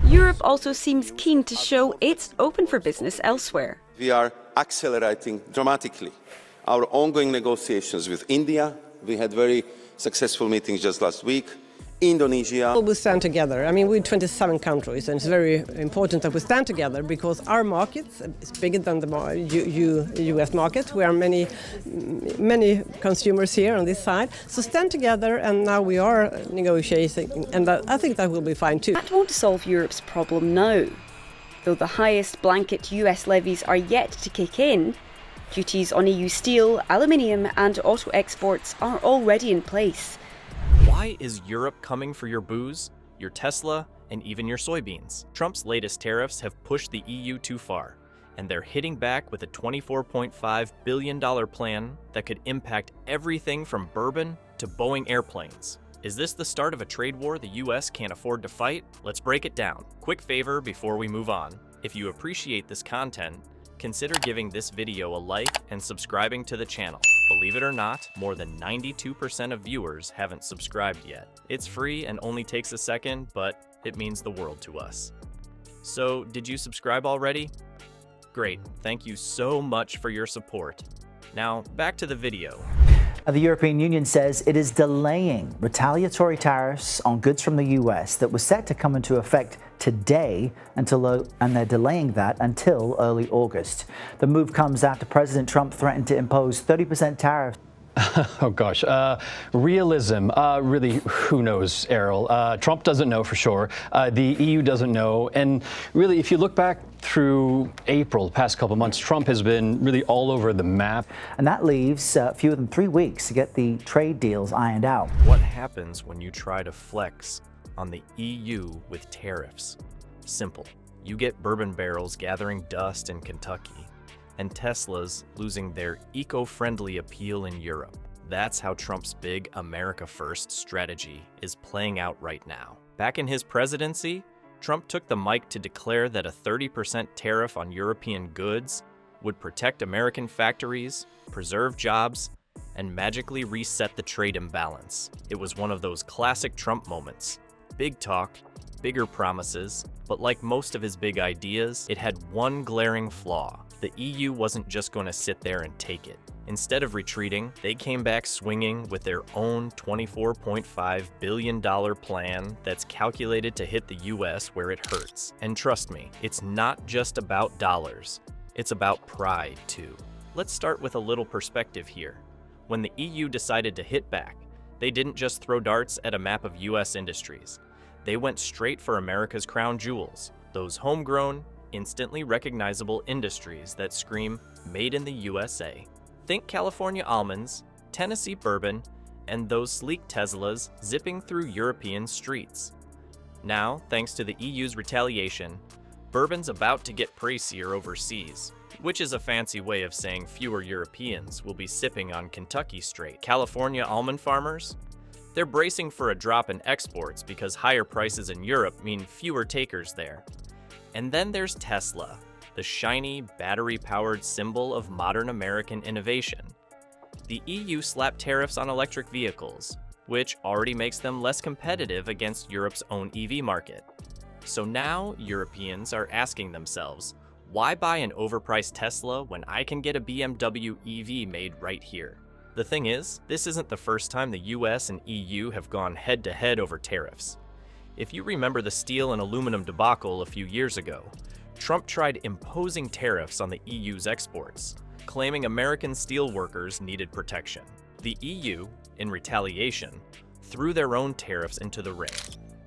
Europe also seems keen to show it's open for business elsewhere. We are accelerating dramatically our ongoing negotiations with India. We had very successful meetings just last week. Indonesia. We stand together. I mean, we're 27 countries, and it's very important that we stand together because our market is bigger than the US market. We are many consumers here on this side. So stand together, and now we are negotiating, and I think that will be fine too. That won't solve Europe's problem now. Though the highest blanket US levies are yet to kick in, duties on EU steel, aluminium and auto exports are already in place. Why is Europe coming for your booze, your Tesla, and even your soybeans? Trump's latest tariffs have pushed the EU too far, and they're hitting back with a $24.5 billion plan that could impact everything from bourbon to Boeing airplanes. Is this the start of a trade war the US can't afford to fight? Let's break it down. Quick favor before we move on. If you appreciate this content, consider giving this video a like and subscribing to the channel. Believe it or not, more than 92% of viewers haven't subscribed yet. It's free and only takes a second, but it means the world to us. So, did you subscribe already? Great, thank you so much for your support. Now, back to the video. The European Union says it is delaying retaliatory tariffs on goods from the US that were set to come into effect today and they're delaying that until early August. The move comes after President Trump threatened to impose 30% tariffs. Oh gosh, realism, really, who knows, Errol? Trump doesn't know for sure, the EU doesn't know, and really, if you look back through April, the past couple of months, Trump has been really all over the map. And that leaves fewer than 3 weeks to get the trade deals ironed out. What happens when you try to flex on the EU with tariffs? Simple. You get bourbon barrels gathering dust in Kentucky, and Teslas losing their eco-friendly appeal in Europe. That's how Trump's big America First strategy is playing out right now. Back in his presidency, Trump took the mic to declare that a 30% tariff on European goods would protect American factories, preserve jobs, and magically reset the trade imbalance. It was one of those classic Trump moments. Big talk, bigger promises, but like most of his big ideas, it had one glaring flaw. The EU wasn't just going to sit there and take it. Instead of retreating, they came back swinging with their own $24.5 billion plan that's calculated to hit the US where it hurts. And trust me, it's not just about dollars. It's about pride, too. Let's start with a little perspective here. When the EU decided to hit back, they didn't just throw darts at a map of US industries. They went straight for America's crown jewels, those homegrown, instantly recognizable industries that scream made in the USA. Think California almonds, Tennessee bourbon, and those sleek Teslas zipping through European streets. Now, thanks to the EU's retaliation, bourbon's about to get pricier overseas, which is a fancy way of saying fewer Europeans will be sipping on Kentucky straight. California almond farmers? They're bracing for a drop in exports because higher prices in Europe mean fewer takers there. And then there's Tesla, the shiny, battery-powered symbol of modern American innovation. The EU slapped tariffs on electric vehicles, which already makes them less competitive against Europe's own EV market. So now Europeans are asking themselves, why buy an overpriced Tesla when I can get a BMW EV made right here? The thing is, this isn't the first time the US and EU have gone head-to-head over tariffs. If you remember the steel and aluminum debacle a few years ago, Trump tried imposing tariffs on the EU's exports, claiming American steel workers needed protection. The EU, in retaliation, threw their own tariffs into the ring,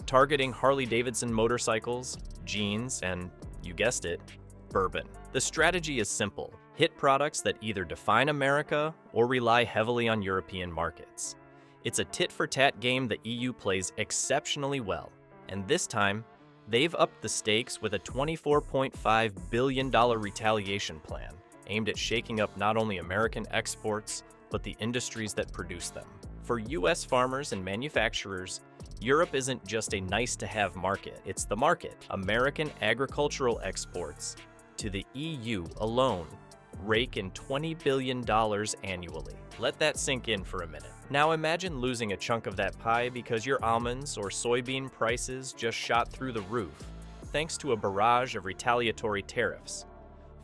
targeting Harley-Davidson motorcycles, jeans, and, you guessed it, bourbon. The strategy is simple. Hit products that either define America or rely heavily on European markets. It's a tit-for-tat game the EU plays exceptionally well, and this time, they've upped the stakes with a $24.5 billion retaliation plan aimed at shaking up not only American exports, but the industries that produce them. For US farmers and manufacturers, Europe isn't just a nice-to-have market, it's the market. American agricultural exports to the EU alone rake in $20 billion annually. Let that sink in for a minute. Now imagine losing a chunk of that pie because your almonds or soybean prices just shot through the roof. thanks to a barrage of retaliatory tariffs.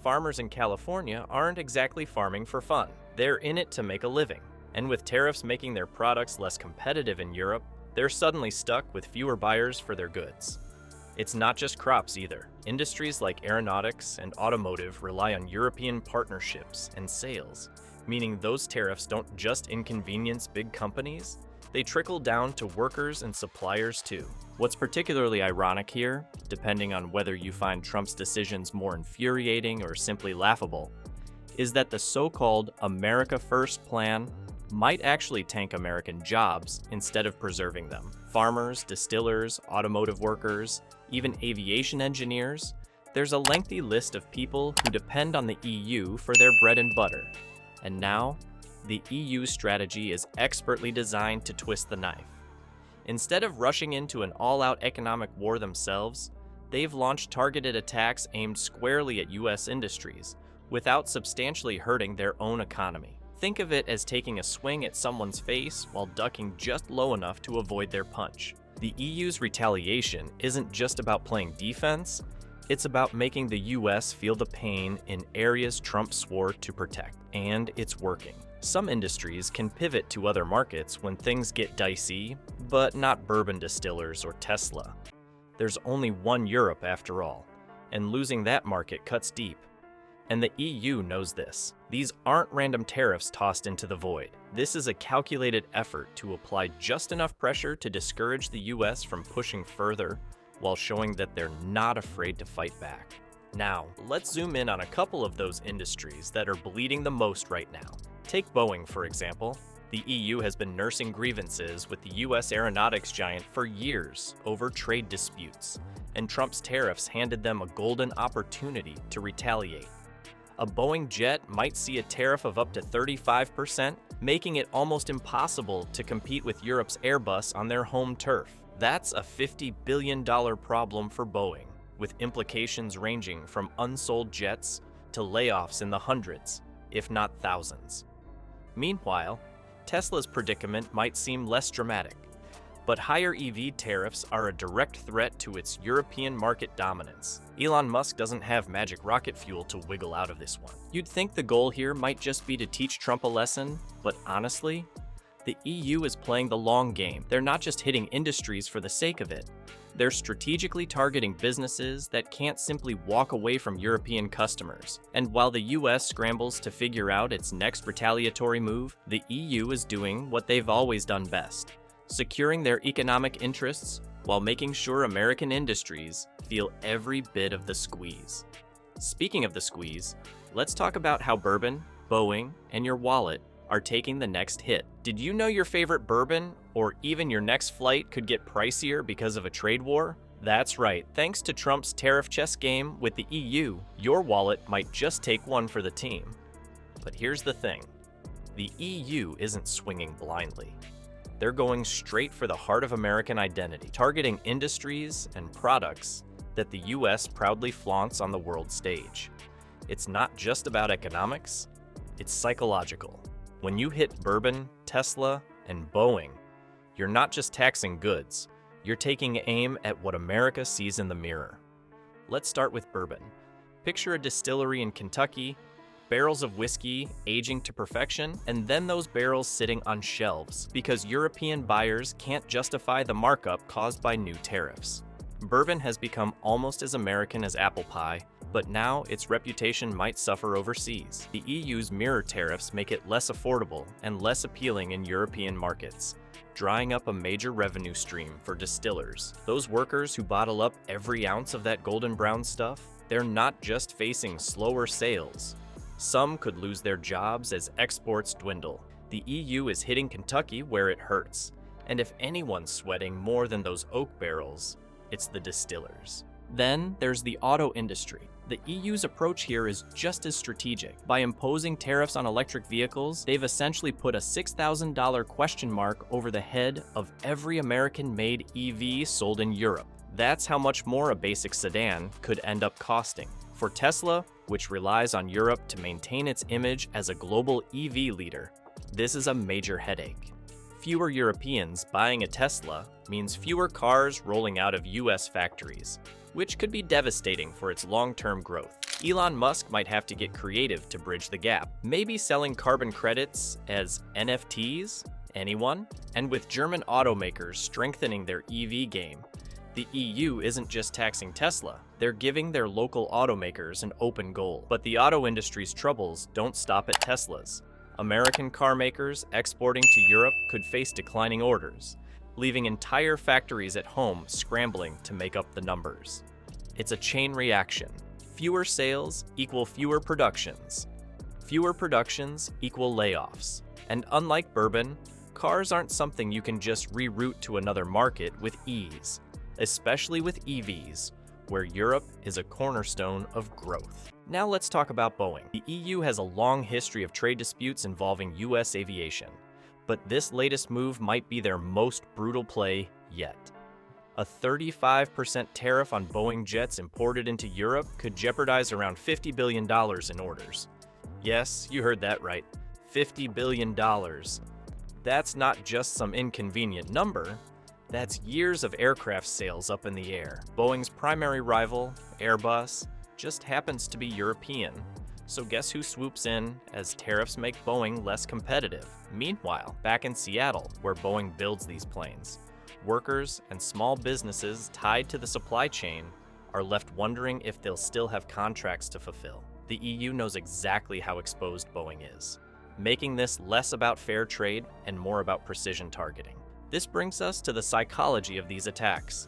Farmers in California aren't exactly farming for fun. They're in it to make a living. And with tariffs making their products less competitive in Europe, they're suddenly stuck with fewer buyers for their goods. It's not just crops either. Industries like aeronautics and automotive rely on European partnerships and sales, meaning those tariffs don't just inconvenience big companies, they trickle down to workers and suppliers too. What's particularly ironic here, depending on whether you find Trump's decisions more infuriating or simply laughable, is that the so-called America First plan might actually tank American jobs instead of preserving them. Farmers, distillers, automotive workers, even aviation engineers, there's a lengthy list of people who depend on the EU for their bread and butter. And now, the EU strategy is expertly designed to twist the knife. Instead of rushing into an all-out economic war themselves, they've launched targeted attacks aimed squarely at US industries, without substantially hurting their own economy. Think of it as taking a swing at someone's face while ducking just low enough to avoid their punch. The EU's retaliation isn't just about playing defense, it's about making the US feel the pain in areas Trump swore to protect, and it's working. Some industries can pivot to other markets when things get dicey, but not bourbon distillers or Tesla. There's only one Europe after all, and losing that market cuts deep. And the EU knows this. These aren't random tariffs tossed into the void. This is a calculated effort to apply just enough pressure to discourage the US from pushing further, while showing that they're not afraid to fight back. Now, let's zoom in on a couple of those industries that are bleeding the most right now. Take Boeing, for example. The EU has been nursing grievances with the US aeronautics giant for years over trade disputes, and Trump's tariffs handed them a golden opportunity to retaliate. A Boeing jet might see a tariff of up to 35%, making it almost impossible to compete with Europe's Airbus on their home turf. That's a $50 billion problem for Boeing, with implications ranging from unsold jets to layoffs in the hundreds, if not thousands. Meanwhile, Tesla's predicament might seem less dramatic, but higher EV tariffs are a direct threat to its European market dominance. Elon Musk doesn't have magic rocket fuel to wiggle out of this one. You'd think the goal here might just be to teach Trump a lesson, but honestly, the EU is playing the long game. They're not just hitting industries for the sake of it. They're strategically targeting businesses that can't simply walk away from European customers. And while the US scrambles to figure out its next retaliatory move, the EU is doing what they've always done best: securing their economic interests while making sure American industries feel every bit of the squeeze. Speaking of the squeeze, let's talk about how bourbon, Boeing, and your wallet are taking the next hit. Did you know your favorite bourbon, or even your next flight, could get pricier because of a trade war? That's right, thanks to Trump's tariff chess game with the EU, your wallet might just take one for the team. But here's the thing, the EU isn't swinging blindly. They're going straight for the heart of American identity, targeting industries and products that the US proudly flaunts on the world stage. It's not just about economics, it's psychological. When you hit bourbon, Tesla, and Boeing, you're not just taxing goods, you're taking aim at what America sees in the mirror. Let's start with bourbon. Picture a distillery in Kentucky, barrels of whiskey aging to perfection, and then those barrels sitting on shelves because European buyers can't justify the markup caused by new tariffs. Bourbon has become almost as American as apple pie, but now its reputation might suffer overseas. The EU's mirror tariffs make it less affordable and less appealing in European markets, drying up a major revenue stream for distillers. Those workers who bottle up every ounce of that golden brown stuff, they're not just facing slower sales. Some could lose their jobs as exports dwindle. The EU is hitting Kentucky where it hurts, and if anyone's sweating more than those oak barrels, it's the distillers. Then there's the auto industry. The EU's approach here is just as strategic. By imposing tariffs on electric vehicles, they've essentially put a $6,000 question mark over the head of every American-made EV sold in Europe. That's how much more a basic sedan could end up costing. For Tesla, which relies on Europe to maintain its image as a global EV leader, this is a major headache. Fewer Europeans buying a Tesla means fewer cars rolling out of US factories, which could be devastating for its long-term growth. Elon Musk might have to get creative to bridge the gap, maybe selling carbon credits as NFTs? Anyone? And with German automakers strengthening their EV game, the EU isn't just taxing Tesla, they're giving their local automakers an open goal. But the auto industry's troubles don't stop at Tesla's. American car makers exporting to Europe could face declining orders, leaving entire factories at home scrambling to make up the numbers. It's a chain reaction. Fewer sales equal fewer productions. Fewer productions equal layoffs. And unlike bourbon, cars aren't something you can just reroute to another market with ease, especially with EVs, where Europe is a cornerstone of growth. Now let's talk about Boeing. The EU has a long history of trade disputes involving US aviation, but this latest move might be their most brutal play yet. A 35% tariff on Boeing jets imported into Europe could jeopardize around $50 billion in orders. Yes, you heard that right, $50 billion. That's not just some inconvenient number, that's years of aircraft sales up in the air. Boeing's primary rival, Airbus, just happens to be European. So guess who swoops in as tariffs make Boeing less competitive? Meanwhile, back in Seattle, where Boeing builds these planes, workers and small businesses tied to the supply chain are left wondering if they'll still have contracts to fulfill. The EU knows exactly how exposed Boeing is, making this less about fair trade and more about precision targeting. This brings us to the psychology of these attacks.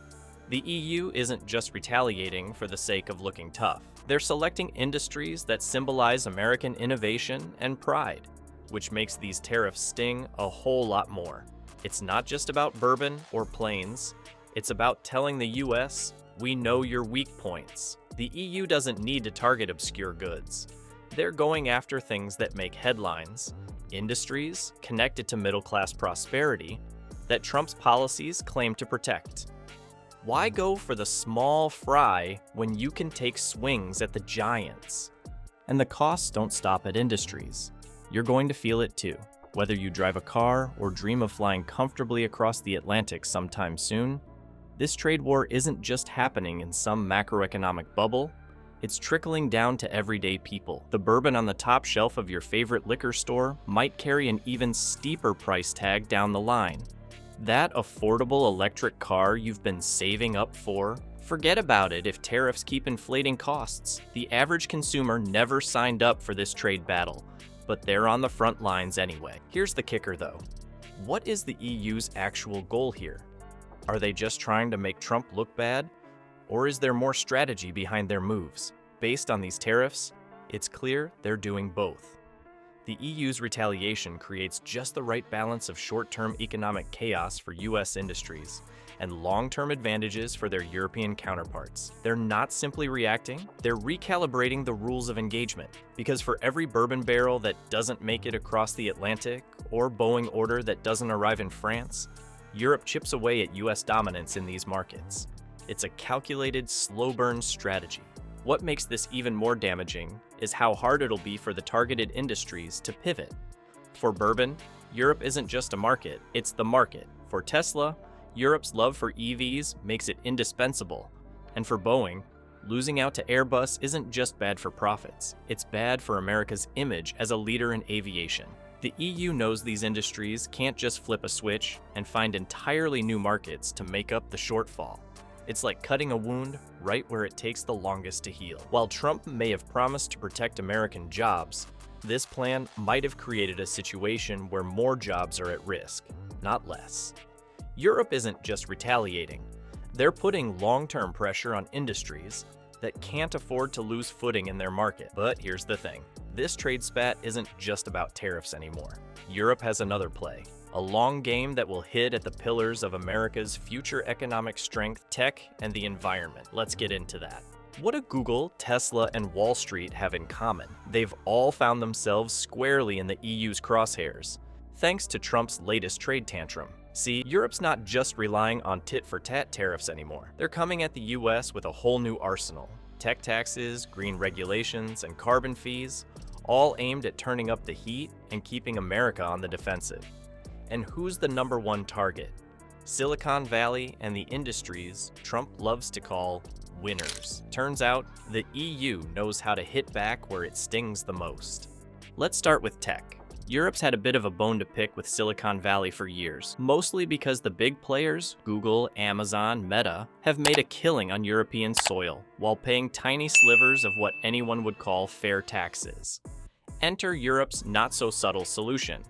The EU isn't just retaliating for the sake of looking tough. They're selecting industries that symbolize American innovation and pride, which makes these tariffs sting a whole lot more. It's not just about bourbon or planes, it's about telling the US, we know your weak points. The EU doesn't need to target obscure goods. They're going after things that make headlines, industries connected to middle-class prosperity that Trump's policies claim to protect. Why go for the small fry when you can take swings at the giants? And the costs don't stop at industries. You're going to feel it too. Whether you drive a car or dream of flying comfortably across the Atlantic sometime soon, this trade war isn't just happening in some macroeconomic bubble, it's trickling down to everyday people. The bourbon on the top shelf of your favorite liquor store might carry an even steeper price tag down the line. That affordable electric car you've been saving up for? Forget about it if tariffs keep inflating costs. The average consumer never signed up for this trade battle, but they're on the front lines anyway. Here's the kicker though. What is the EU's actual goal here? Are they just trying to make Trump look bad? Or is there more strategy behind their moves? Based on these tariffs, it's clear they're doing both. The EU's retaliation creates just the right balance of short-term economic chaos for US industries and long-term advantages for their European counterparts. They're not simply reacting, they're recalibrating the rules of engagement. Because for every bourbon barrel that doesn't make it across the Atlantic or Boeing order that doesn't arrive in France, Europe chips away at US dominance in these markets. It's a calculated, slow-burn strategy. What makes this even more damaging is how hard it'll be for the targeted industries to pivot. For bourbon, Europe isn't just a market, it's the market. For Tesla, Europe's love for EVs makes it indispensable. And for Boeing, losing out to Airbus isn't just bad for profits, it's bad for America's image as a leader in aviation. The EU knows these industries can't just flip a switch and find entirely new markets to make up the shortfall. It's like cutting a wound right where it takes the longest to heal. While Trump may have promised to protect American jobs, this plan might have created a situation where more jobs are at risk, not less. Europe isn't just retaliating. They're putting long-term pressure on industries that can't afford to lose footing in their market. But here's the thing. This trade spat isn't just about tariffs anymore. Europe has another play. A long game that will hit at the pillars of America's future economic strength, tech, and the environment. Let's get into that. What do Google, Tesla, and Wall Street have in common? They've all found themselves squarely in the EU's crosshairs, thanks to Trump's latest trade tantrum. See, Europe's not just relying on tit-for-tat tariffs anymore. They're coming at the US with a whole new arsenal. Tech taxes, green regulations, and carbon fees, all aimed at turning up the heat and keeping America on the defensive. And who's the number one target? Silicon Valley and the industries Trump loves to call winners. Turns out, the EU knows how to hit back where it stings the most. Let's start with tech. Europe's had a bit of a bone to pick with Silicon Valley for years, mostly because the big players, Google, Amazon, Meta, have made a killing on European soil while paying tiny slivers of what anyone would call fair taxes. Enter Europe's not-so-subtle solution,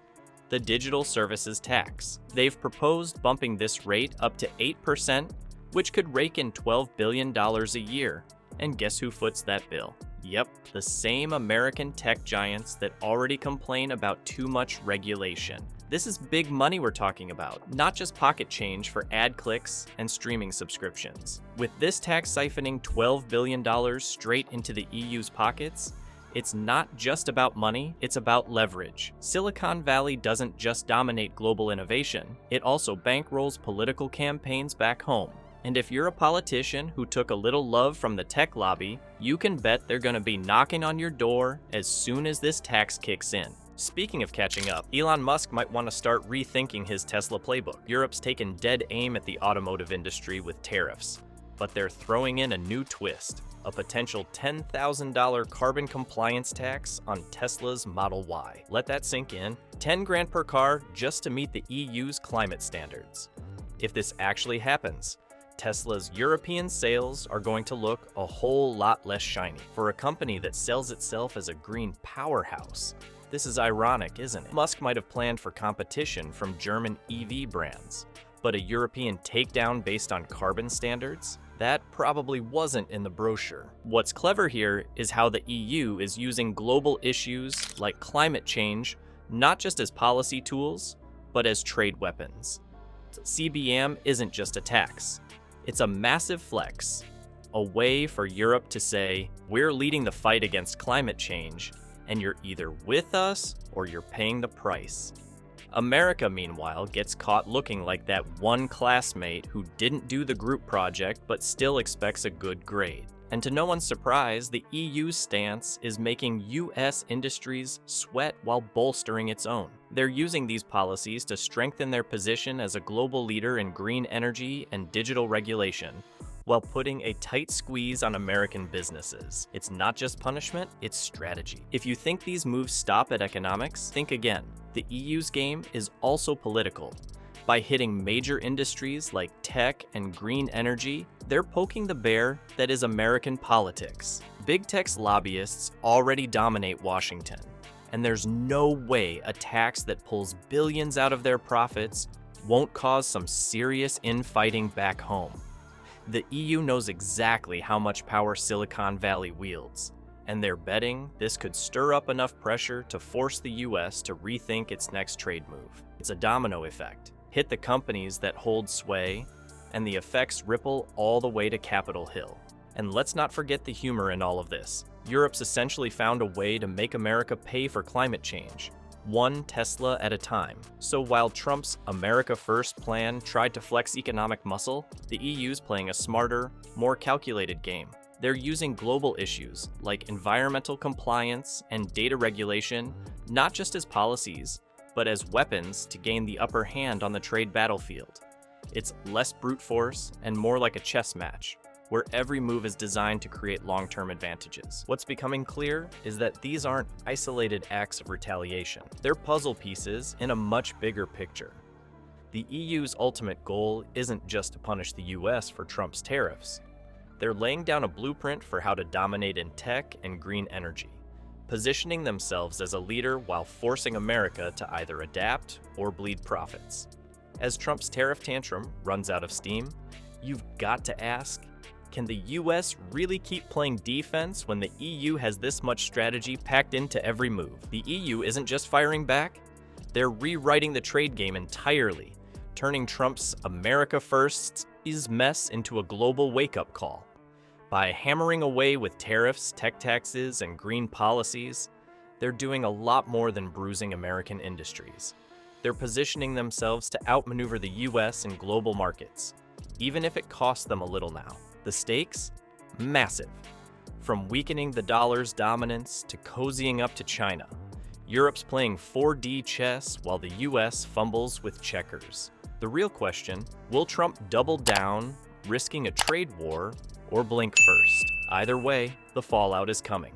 the digital services tax. They've proposed bumping this rate up to 8%, which could rake in $12 billion a year. And guess who foots that bill? Yep, the same American tech giants that already complain about too much regulation. This is big money we're talking about, not just pocket change for ad clicks and streaming subscriptions. With this tax siphoning $12 billion straight into the EU's pockets, it's not just about money, it's about leverage. Silicon Valley doesn't just dominate global innovation, it also bankrolls political campaigns back home. And if you're a politician who took a little love from the tech lobby, you can bet they're gonna be knocking on your door as soon as this tax kicks in. Speaking of catching up, Elon Musk might want to start rethinking his Tesla playbook. Europe's taken dead aim at the automotive industry with tariffs, but they're throwing in a new twist, a potential $10,000 carbon compliance tax on Tesla's Model Y. Let that sink in. 10 grand per car just to meet the EU's climate standards. If this actually happens, Tesla's European sales are going to look a whole lot less shiny. For a company that sells itself as a green powerhouse, this is ironic, isn't it? Musk might have planned for competition from German EV brands, but a European takedown based on carbon standards? That probably wasn't in the brochure. What's clever here is how the EU is using global issues like climate change not just as policy tools, but as trade weapons. CBAM isn't just a tax. It's a massive flex, a way for Europe to say, we're leading the fight against climate change, and you're either with us or you're paying the price. America, meanwhile, gets caught looking like that one classmate who didn't do the group project but still expects a good grade. And to no one's surprise, the EU's stance is making US industries sweat while bolstering its own. They're using these policies to strengthen their position as a global leader in green energy and digital regulation, while putting a tight squeeze on American businesses. It's not just punishment, it's strategy. If you think these moves stop at economics, think again. The EU's game is also political. By hitting major industries like tech and green energy, they're poking the bear that is American politics. Big tech's lobbyists already dominate Washington, and there's no way a tax that pulls billions out of their profits won't cause some serious infighting back home. The EU knows exactly how much power Silicon Valley wields, and they're betting this could stir up enough pressure to force the US to rethink its next trade move. It's a domino effect. Hit the companies that hold sway, and the effects ripple all the way to Capitol Hill. And let's not forget the humor in all of this. Europe's essentially found a way to make America pay for climate change, one Tesla at a time. So while Trump's America First plan tried to flex economic muscle, the EU's playing a smarter, more calculated game. They're using global issues like environmental compliance and data regulation not just as policies, but as weapons to gain the upper hand on the trade battlefield. It's less brute force and more like a chess match, where every move is designed to create long-term advantages. What's becoming clear is that these aren't isolated acts of retaliation. They're puzzle pieces in a much bigger picture. The EU's ultimate goal isn't just to punish the US for Trump's tariffs. They're laying down a blueprint for how to dominate in tech and green energy, positioning themselves as a leader while forcing America to either adapt or bleed profits. As Trump's tariff tantrum runs out of steam, you've got to ask, can the US really keep playing defense when the EU has this much strategy packed into every move? The EU isn't just firing back, they're rewriting the trade game entirely, turning Trump's America First mess into a global wake-up call. By hammering away with tariffs, tech taxes, and green policies, they're doing a lot more than bruising American industries. They're positioning themselves to outmaneuver the US in global markets, even if it costs them a little now. The stakes? Massive. From weakening the dollar's dominance to cozying up to China, Europe's playing 4D chess while the US fumbles with checkers. The real question, will Trump double down, risking a trade war, or blink first. Either way, the fallout is coming.